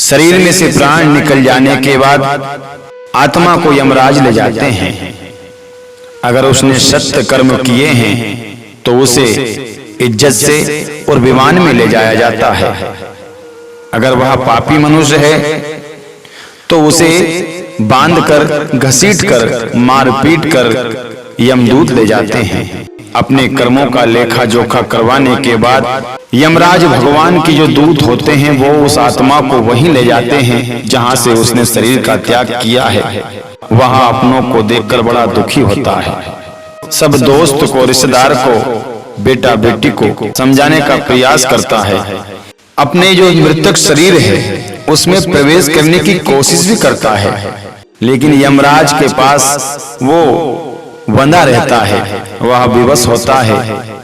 शरीर में से प्राण निकल जाने के बाद आत्मा को यमराज ले जाते हैं। अगर उसने सत्य कर्म किए हैं तो उसे इज्जत से और विमान में ले जाया जाता है। अगर वह पापी मनुष्य है तो उसे बांधकर, घसीटकर, मारपीट कर यमदूत ले जाते हैं। अपने कर्मों का लेखा जोखा करवाने के बाद यमराज भगवान की जो दूत होते हैं वो उस आत्मा को वहीं ले जाते हैं जहां से उसने शरीर का त्याग किया है। वहां अपनों को देखकर बड़ा दुखी होता है। सब दोस्त को, रिश्तेदार को, बेटा बेटी को समझाने का प्रयास करता है। अपने जो मृतक शरीर है उसमें प्रवेश करने की कोशिश भी करता है, लेकिन यमराज के पास वो बंधा रहता है। वह विवश होता है,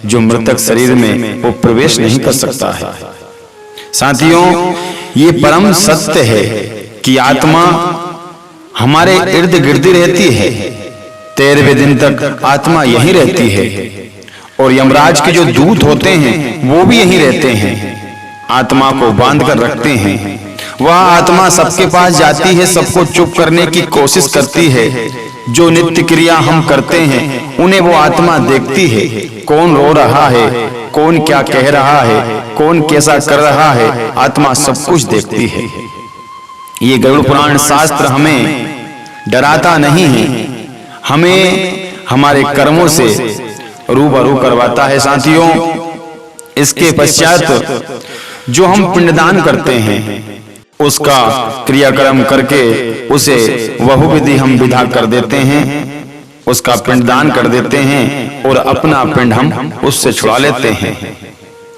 जो मृतक शरीर में वो प्रवेश नहीं कर सकता है। साथियों, ये परम सत्य है कि आत्मा हमारे इर्द गिर्द रहती है। 13वें दिन तक आत्मा यहीं रहती है और यमराज के जो दूत होते हैं वो भी यहीं रहते हैं, आत्मा को बांध कर रखते हैं। वह आत्मा सबके पास जाती है, सबको चुप करने की कोशिश करती है। जो नित्य क्रिया हम करते हैं उन्हें वो आत्मा देखती है। कौन रो रहा है, कौन क्या कह रहा है, कौन कैसा कर रहा है, आत्मा सब कुछ देखती है। ये गरुड़ पुराण शास्त्र हमें डराता नहीं है, हमें हमारे कर्मों से रूबरू करवाता है। साथियों, इसके पश्चात जो हम पिंडदान करते हैं उसका क्रियाक्रम करके उसे बहुविधि हम विधा कर देते हैं, उसका पिंडदान कर देते हैं और अपना पिंड हम उससे छुड़ा लेते हैं।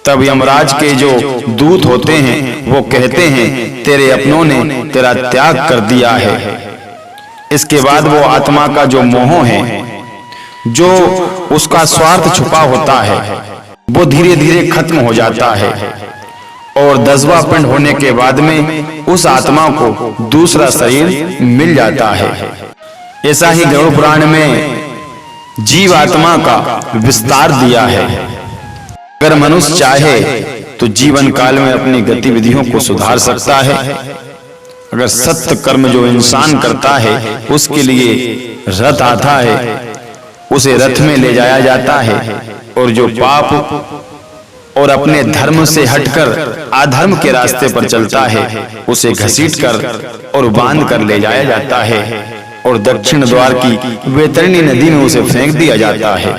तब यमराज के जो दूत होते हैं वो कहते हैं, तेरे अपनों ने तेरा त्याग कर दिया है। इसके बाद वो आत्मा का जो मोह है, जो उसका स्वार्थ छुपा होता है, वो धीरे धीरे खत्म हो जाता है और 10वां पिंड होने के बाद में उस आत्मा को दूसरा शरीर मिल जाता है। ऐसा ही गरुड़ पुराण में जीव आत्मा का विस्तार दिया है। अगर मनुष्य चाहे तो जीवन काल में अपनी गतिविधियों को सुधार सकता है। अगर सत्य कर्म जो इंसान करता है उसके लिए रथ आता है, उसे रथ में ले जाया जाता है, और जो पाप और अपने धर्म से हटकर अधर्म के रास्ते पर चलता है उसे घसीटकर और बांध कर ले जाया जाता है और दक्षिण द्वार की वैतरणी नदी में उसे फेंक दिया जाता है।